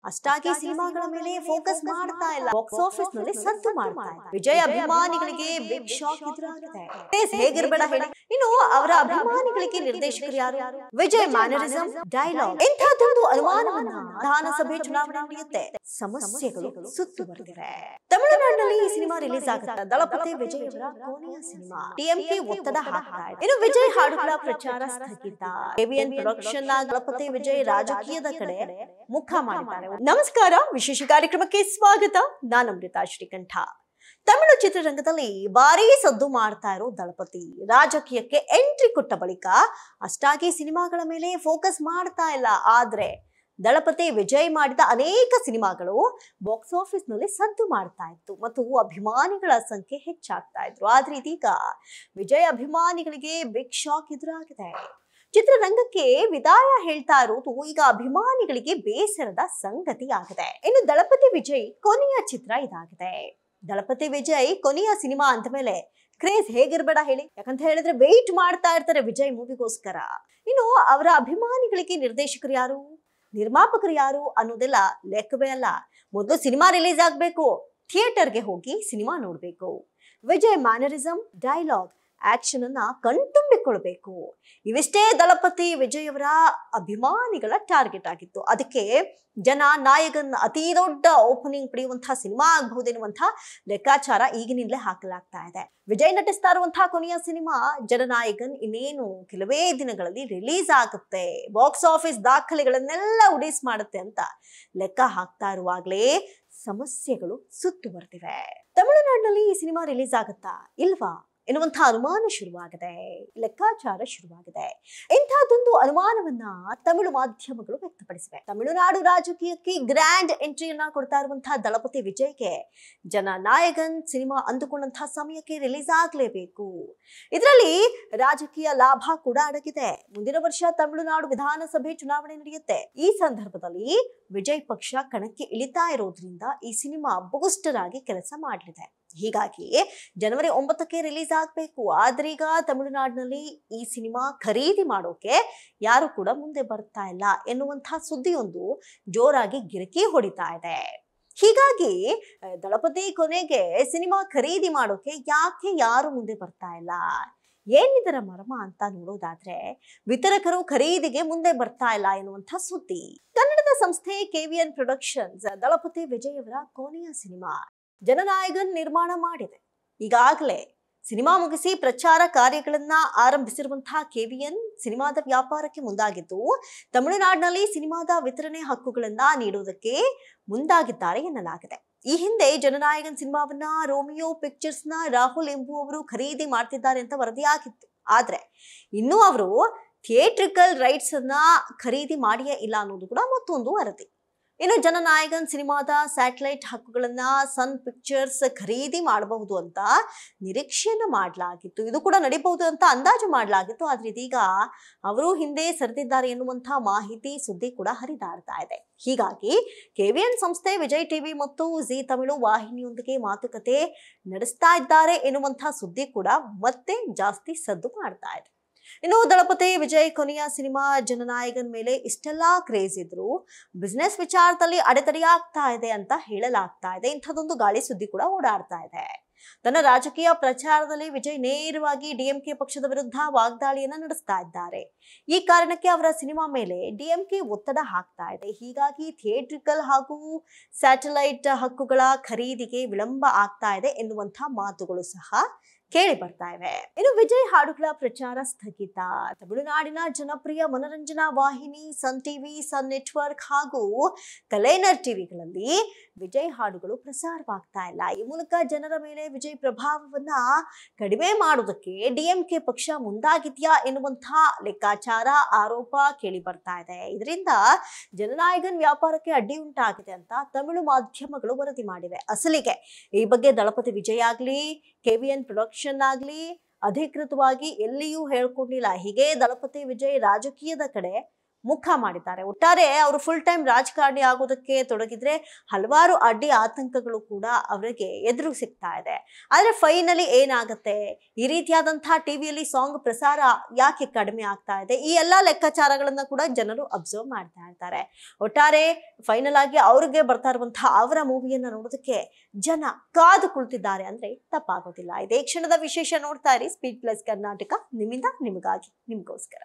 ಅಷ್ಟಾಗಿ ಸಿನಿಮಾಗಳ ಮೇಲೆ ಫೋಕಸ್ ಮಾಡ್ತಾ ಇಲ್ಲ, ಬಾಕ್ಸ್ ಆಫೀಸ್ ನಲ್ಲಿ ಸದ್ದು ಮಾಡ್ತಾ ಇದೆ. ವಿಜಯ್ ಅಭಿಮಾನಿಗಳಿಗೆ ಬಿಗ್ ಶಾಕ್ ಎದುರಾಗಿದೆ. ಹೇಗಿರ್ಬೇಡ ಹೇಳಿ. ಇನ್ನು ಅವರ ಅಭಿಮಾನಿಗಳಿಗೆ ನಿರ್ದೇಶಕರು ಯಾರು? ವಿಜಯ್ ಮ್ಯಾನರಿಸಂ, ಡೈಲಾಗ್ ಇಂಥದ್ದೊಂದು ಅನುಮಾನವನ್ನ ವಿಧಾನಸಭೆ ಚುನಾವಣೆ ನಡೆಯುತ್ತೆ ಸಮಸ್ಯೆಗಳು ಸುತ್ತುವರೆದಿವೆ. ತಮಿಳುನಾಡಿನಲ್ಲಿ ಈ ಸಿನಿಮಾ ರಿಲೀಸ್ ಆಗುತ್ತೆ. ದಳಪತಿ ವಿಜಯ್ ಅವರ ಕೊನೆಯ ಸಿನಿಮಾ. ಡಿಎಂಕೆ ಒತ್ತಡ ಹಾಕ್ತಾ ಇದೆ. ಇನ್ನು ವಿಜಯ್ ಹಾಡುಗಳ ಪ್ರಚಾರ ಸ್ಥಗಿತ. ಕೆವಿಎನ್ ಪ್ರೊಡಕ್ಷನ್ ನ ದಳಪತಿ ವಿಜಯ್ ರಾಜಕೀಯದ ಕಡೆ ಮುಖ ಮಾಡಿದ್ದಾರೆ. ನಮಸ್ಕಾರ, ವಿಶೇಷ ಕಾರ್ಯಕ್ರಮಕ್ಕೆ ಸ್ವಾಗತ. ನಾನು ಅಮೃತಾ ಶ್ರೀಕಂಠ. ತಮಿಳು ಚಿತ್ರರಂಗದಲ್ಲಿ ಭಾರೀ ಸದ್ದು ಮಾಡ್ತಾ ಇರೋ ದಳಪತಿ ರಾಜಕೀಯಕ್ಕೆ ಎಂಟ್ರಿ ಕೊಟ್ಟ ಬಳಿಕ ಅಷ್ಟಾಗಿ ಸಿನಿಮಾಗಳ ಮೇಲೆ ಫೋಕಸ್ ಮಾಡ್ತಾ ಇಲ್ಲ. ಆದ್ರೆ ದಳಪತಿ ವಿಜಯ್ ಮಾಡಿದ ಅನೇಕ ಸಿನಿಮಾಗಳು ಬಾಕ್ಸ್ ಆಫೀಸ್ ನಲ್ಲಿ ಸದ್ದು ಮಾಡ್ತಾ ಇತ್ತು ಮತ್ತು ಅಭಿಮಾನಿಗಳ ಸಂಖ್ಯೆ ಹೆಚ್ಚಾಗ್ತಾ ಇದ್ರು. ಆದ್ರೆ ಇದೀಗ ವಿಜಯ್ ಅಭಿಮಾನಿಗಳಿಗೆ ಬಿಗ್ ಶಾಕ್ ಎದುರಾಗಿದೆ. ಚಿತ್ರರಂಗಕ್ಕೆ ವಿದಾಯ ಹೇಳ್ತಾ ಇರೋದು ಈಗ ಅಭಿಮಾನಿಗಳಿಗೆ ಬೇಸರದ ಸಂಗತಿ ಆಗಿದೆ. ಇನ್ನು ದಳಪತಿ ವಿಜಯ್ ಕೊನೆಯ ಚಿತ್ರ ಇದಾಗಿದೆ. ದಳಪತಿ ವಿಜಯ್ ಕೊನೆಯ ಸಿನಿಮಾ ಅಂತ ಮೇಲೆ ಕ್ರೇಜ್ ಹೇಗಿರ್ಬೇಡ ಹೇಳಿ. ಯಾಕಂತ ಹೇಳಿದ್ರೆ ವೆಯ್ಟ್ ಮಾಡ್ತಾ ಇರ್ತಾರೆ ವಿಜಯ್ ಮೂವಿಗೋಸ್ಕರ. ಇನ್ನು ಅವರ ಅಭಿಮಾನಿಗಳಿಗೆ ನಿರ್ದೇಶಕರು ಯಾರು, ನಿರ್ಮಾಪಕರು ಯಾರು ಅನ್ನೋದೆಲ್ಲ ಲೆಕ್ಕವೇ ಅಲ್ಲ. ಮೊದಲು ಸಿನಿಮಾ ರಿಲೀಸ್ ಆಗ್ಬೇಕು, ಥಿಯೇಟರ್ಗೆ ಹೋಗಿ ಸಿನಿಮಾ ನೋಡ್ಬೇಕು. ವಿಜಯ್ ಮ್ಯಾನರಿಸಂ, ಡೈಲಾಗ್, ಆಕ್ಷನ್ ಅನ್ನ ಕಣ್ತುಂಬಿಕೊಳ್ಬೇಕು. ಇವಿಷ್ಟೇ ದಳಪತಿ ವಿಜಯ್ ಅವರ ಅಭಿಮಾನಿಗಳ ಟಾರ್ಗೆಟ್ ಆಗಿತ್ತು. ಅದಕ್ಕೆ ಜನ ನಾಯಕನ್ ಅತಿ ದೊಡ್ಡ ಓಪನಿಂಗ್ ಪಡೆಯುವಂತಹ ಸಿನಿಮಾ ಆಗಬಹುದೆನ್ನುವಂತಹ ಲೆಕ್ಕಾಚಾರ ಈಗಿನಿಂದಲೇ ಹಾಕಲಾಗ್ತಾ ಇದೆ. ವಿಜಯ್ ನಟಿಸ್ತಾ ಇರುವಂತಹ ಕೊನೆಯ ಸಿನಿಮಾ ಜನನಾಯಕನ್ ಇನ್ನೇನು ಕೆಲವೇ ದಿನಗಳಲ್ಲಿ ರಿಲೀಸ್ ಆಗುತ್ತೆ, ಬಾಕ್ಸ್ ಆಫೀಸ್ ದಾಖಲೆಗಳನ್ನೆಲ್ಲ ಉಡೀಸ್ ಮಾಡುತ್ತೆ ಅಂತ ಲೆಕ್ಕ ಹಾಕ್ತಾ ಇರುವಾಗಲೇ ಸಮಸ್ಯೆಗಳು ಸುತ್ತುವರೆದಿವೆ. ತಮಿಳುನಾಡಿನಲ್ಲಿ ಈ ಸಿನಿಮಾ ರಿಲೀಸ್ ಆಗುತ್ತಾ ಇಲ್ವಾ ಎನ್ನುವಂತಹ ಅನುಮಾನ ಶುರುವಾಗಿದೆ, ಲೆಕ್ಕಾಚಾರ ಶುರುವಾಗಿದೆ. ಇಂತಹದೊಂದು ಅನುಮಾನವನ್ನ ತಮಿಳು ಮಾಧ್ಯಮಗಳು ವ್ಯಕ್ತಪಡಿಸಿವೆ. ತಮಿಳುನಾಡು ರಾಜಕೀಯಕ್ಕೆ ಗ್ರ್ಯಾಂಡ್ ಎಂಟ್ರಿಯನ್ನ ಕೊಡ್ತಾ ಇರುವಂತಹ ದಳಪತಿ ವಿಜಯ್ಗೆ ಜನನಾಯಕನ್ ಸಿನಿಮಾ ಅಂದುಕೊಂಡಂತಹ ಸಮಯಕ್ಕೆ ರಿಲೀಸ್ ಆಗ್ಲೇಬೇಕು. ಇದರಲ್ಲಿ ರಾಜಕೀಯ ಲಾಭ ಕೂಡ ಅಡಗಿದೆ. ಮುಂದಿನ ವರ್ಷ ತಮಿಳುನಾಡು ವಿಧಾನಸಭೆ ಚುನಾವಣೆ ನಡೆಯುತ್ತೆ. ಈ ಸಂದರ್ಭದಲ್ಲಿ ವಿಜಯ್ ಪಕ್ಷ ಕಣಕ್ಕೆ ಇಳಿತಾ ಇರೋದ್ರಿಂದ ಈ ಸಿನಿಮಾ ಬೂಸ್ಟರ್ ಆಗಿ ಕೆಲಸ ಮಾಡಲಿದೆ. ಹೀಗಾಗಿ ಜನವರಿ 9ಕ್ಕೆ ರಿಲೀಸ್ ಆಗ್ಬೇಕು. ಆದ್ರೀಗ ತಮಿಳುನಾಡಿನಲ್ಲಿ ಈ ಸಿನಿಮಾ ಖರೀದಿ ಮಾಡೋಕೆ ಯಾರು ಕೂಡ ಮುಂದೆ ಬರ್ತಾ ಇಲ್ಲ ಎನ್ನುವಂತಹ ಸುದ್ದಿಯೊಂದು ಜೋರಾಗಿ ಗಿರಕಿ ಹೊಡಿತಾ ಇದೆ. ಹೀಗಾಗಿ ದಳಪತಿ ಕೊನೆಗೆ ಸಿನಿಮಾ ಖರೀದಿ ಮಾಡೋಕೆ ಯಾಕೆ ಯಾರು ಮುಂದೆ ಬರ್ತಾ ಇಲ್ಲ, ಏನಿದರ ಮರ್ಮ ಅಂತ ನೋಡೋದಾದ್ರೆ ವಿತರಕರು ಖರೀದಿಗೆ ಮುಂದೆ ಬರ್ತಾ ಇಲ್ಲ ಎನ್ನುವಂಥ ಸುದ್ದಿ. ಕನ್ನಡದ ಸಂಸ್ಥೆ ಕೆವಿಎನ್ ಪ್ರೊಡಕ್ಷನ್ಸ್ ದಳಪತಿ ವಿಜಯ್ ಅವರ ಕೊನೆಯ ಸಿನಿಮಾ ಜನನಾಯಕನ್ ನಿರ್ಮಾಣ ಮಾಡಿದೆ. ಈಗಾಗಲೇ ಸಿನಿಮಾ ಮುಗಿಸಿ ಪ್ರಚಾರ ಕಾರ್ಯಗಳನ್ನ ಆರಂಭಿಸಿರುವಂತಹ ಕೆವಿಎನ್ ಸಿನಿಮಾದ ವ್ಯಾಪಾರಕ್ಕೆ ಮುಂದಾಗಿದ್ದು ತಮಿಳುನಾಡಿನಲ್ಲಿ ಸಿನಿಮಾದ ವಿತರಣೆ ಹಕ್ಕುಗಳನ್ನ ನೀಡುವುದಕ್ಕೆ ಮುಂದಾಗಿದ್ದಾರೆ ಎನ್ನಲಾಗಿದೆ. ಈ ಹಿಂದೆ ಜನನಾಯಕನ್ ಸಿನಿಮಾವನ್ನ ರೋಮಿಯೋ ಪಿಕ್ಚರ್ಸ್ ನ ರಾಹುಲ್ ಎಂಬುವವರು ಖರೀದಿ ಮಾಡ್ತಿದ್ದಾರೆ ಅಂತ ವರದಿಯಾಗಿತ್ತು. ಆದ್ರೆ ಇನ್ನೂ ಅವರು ಥಿಯೇಟ್ರಿಕಲ್ ರೈಟ್ಸ್ ಅನ್ನ ಖರೀದಿ ಮಾಡಿಯೇ ಇಲ್ಲ ಅನ್ನೋದು ಕೂಡ ಮತ್ತೊಂದು ವರದಿ. ಇನ್ನು ಜನನಾಯಕನ್ ಸಿನಿಮಾದ ಸ್ಯಾಟಲೈಟ್ ಹಕ್ಕುಗಳನ್ನ ಸನ್ ಪಿಕ್ಚರ್ಸ್ ಖರೀದಿ ಮಾಡಬಹುದು ಅಂತ ನಿರೀಕ್ಷೆಯನ್ನು ಮಾಡಲಾಗಿತ್ತು. ಇದು ಕೂಡ ನಡೀಬಹುದು ಅಂತ ಅಂದಾಜು ಮಾಡಲಾಗಿತ್ತು. ಆದ್ರೆ ಇದೀಗ ಅವರು ಹಿಂದೆ ಸರಿದಿದ್ದಾರೆ ಎನ್ನುವಂತಹ ಮಾಹಿತಿ ಸುದ್ದಿ ಕೂಡ ಹರಿದಾಡ್ತಾ ಇದೆ. ಹೀಗಾಗಿ ಕೆವಿಎನ್ ಸಂಸ್ಥೆ ವಿಜಯ್ ಟಿವಿ ಮತ್ತು ಜಿ ತಮಿಳು ವಾಹಿನಿಯೊಂದಿಗೆ ಮಾತುಕತೆ ನಡೆಸ್ತಾ ಇದ್ದಾರೆ ಎನ್ನುವಂತಹ ಸುದ್ದಿ ಕೂಡ ಮತ್ತೆ ಜಾಸ್ತಿ ಸದ್ದು ಮಾಡ್ತಾ ಇದೆ. ಇನ್ನು ದಳಪತಿ ವಿಜಯ್ ಕೊನೆಯ ಸಿನಿಮಾ ಜನನಾಯಕನ್ ಮೇಲೆ ಇಷ್ಟೆಲ್ಲಾ ಕ್ರೇಜ್ ಇದ್ರು ಬಿಸ್ನೆಸ್ ವಿಚಾರದಲ್ಲಿ ಅಡೆತಡೆಯಾಗ್ತಾ ಇದೆ ಅಂತ ಹೇಳಲಾಗ್ತಾ ಇದೆ. ಇಂಥದ್ದೊಂದು ಗಾಳಿ ಸುದ್ದಿ ಕೂಡ ಓಡಾಡ್ತಾ ಇದೆ. ತನ್ನ ರಾಜಕೀಯ ಪ್ರಚಾರದಲ್ಲಿ ವಿಜಯ್ ನೇರವಾಗಿ ಡಿಎಂಕೆ ಪಕ್ಷದ ವಿರುದ್ಧ ವಾಗ್ದಾಳಿಯನ್ನ ನಡೆಸ್ತಾ ಇದ್ದಾರೆ. ಈ ಕಾರಣಕ್ಕೆ ಅವರ ಸಿನಿಮಾ ಮೇಲೆ ಡಿಎಂಕೆ ಒತ್ತಡ ಹಾಕ್ತಾ ಇದೆ. ಹೀಗಾಗಿ ಥಿಯೇಟ್ರಿಕಲ್ ಹಾಗೂ ಸ್ಯಾಟಲೈಟ್ ಹಕ್ಕುಗಳ ಖರೀದಿಗೆ ವಿಳಂಬ ಆಗ್ತಾ ಇದೆ ಎನ್ನುವಂತಹ ಮಾತುಗಳು ಸಹ ಕೇಳಿ ಬರ್ತಾ ಇವೆ. ಇನ್ನು ವಿಜಯ್ ಹಾಡುಗಳ ಪ್ರಚಾರ ಸ್ಥಗಿತ. ತಮಿಳುನಾಡಿನ ಜನಪ್ರಿಯ ಮನರಂಜನಾ ವಾಹಿನಿ ಸನ್ ಟಿವಿ, ಸನ್ ನೆಟ್ವರ್ಕ್ ಹಾಗೂ ಕಲೈನರ್ ಟಿವಿಗಳಲ್ಲಿ ವಿಜಯ್ ಹಾಡುಗಳು ಪ್ರಸಾರವಾಗ್ತಾ ಇಲ್ಲ. ಈ ಮೂಲಕ ಜನರ ಮೇಲೆ ವಿಜಯ್ ಪ್ರಭಾವವನ್ನ ಕಡಿಮೆ ಮಾಡೋದಕ್ಕೆ ಡಿಎಂಕೆ ಪಕ್ಷ ಮುಂದಾಗಿದ್ಯಾ ಎನ್ನುವಂತಹ ಲೆಕ್ಕಾಚಾರ, ಆರೋಪ ಕೇಳಿ ಬರ್ತಾ ಇದೆ. ಇದರಿಂದ ಜನನಾಯಕನ್ ವ್ಯಾಪಾರಕ್ಕೆ ಅಡ್ಡಿ ಉಂಟಾಗಿದೆ ಅಂತ ತಮಿಳು ಮಾಧ್ಯಮಗಳು ವರದಿ ಮಾಡಿವೆ. ಅಸಲಿಗೆ ಈ ಬಗ್ಗೆ ದಳಪತಿ ವಿಜಯ್ ಆಗ್ಲಿ, ಕೆವಿಎನ್ ಪ್ರೊಡಕ್ಷನ್ ಆಗ್ಲಿ ಅಧಿಕೃತವಾಗಿ ಎಲ್ಲಿಯೂ ಹೇಳ್ಕೊಂಡಿಲ್ಲ. ಹೀಗೆ ದಳಪತಿ ವಿಜಯ್ ರಾಜಕೀಯದ ಕಡೆ ಮುಖ ಮಾಡಿದ್ದಾರೆ. ಒಟ್ಟಾರೆ ಅವರು ಫುಲ್ ಟೈಮ್ ರಾಜಕಾರಣಿ ಆಗೋದಕ್ಕೆ ತೊಡಗಿದ್ರೆ ಹಲವಾರು ಅಡ್ಡಿ ಆತಂಕಗಳು ಕೂಡ ಅವರಿಗೆ ಎದುರು ಸಿಗ್ತಾ ಇದೆ. ಆದ್ರೆ ಫೈನಲಿ ಏನಾಗುತ್ತೆ, ಈ ರೀತಿಯಾದಂತಹ ಟಿವಿಯಲ್ಲಿ ಸಾಂಗ್ ಪ್ರಸಾರ ಯಾಕೆ ಕಡಿಮೆ ಆಗ್ತಾ ಇದೆ, ಈ ಎಲ್ಲಾ ಲೆಕ್ಕಾಚಾರಗಳನ್ನ ಕೂಡ ಜನರು ಅಬ್ಸರ್ವ್ ಮಾಡ್ತಾ ಇರ್ತಾರೆ. ಒಟ್ಟಾರೆ ಫೈನಲ್ ಆಗಿ ಅವ್ರಿಗೆ ಬರ್ತಾ ಇರುವಂತಹ ಅವರ ಮೂವಿಯನ್ನ ನೋಡೋದಕ್ಕೆ ಜನ ಕಾದು ಕುಳಿತಿದ್ದಾರೆ ಅಂದ್ರೆ ತಪ್ಪಾಗೋದಿಲ್ಲ. ಇದೇ ಕ್ಷಣದ ವಿಶೇಷ ನೋಡ್ತಾ ಇರಿ ಸ್ಪೀಡ್ ಪ್ಲಸ್ ಕರ್ನಾಟಕ, ನಿಮ್ಮಿಂದ ನಿಮಗಾಗಿ ನಿಮ್ಗೋಸ್ಕರ.